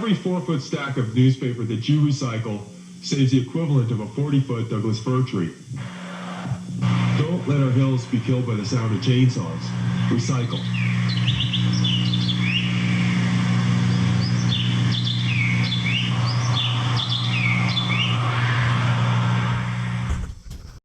Every 4-foot stack of newspaper that you recycle saves the equivalent of a 40-foot Douglas fir tree. Don't let our hills be killed by the sound of chainsaws. Recycle.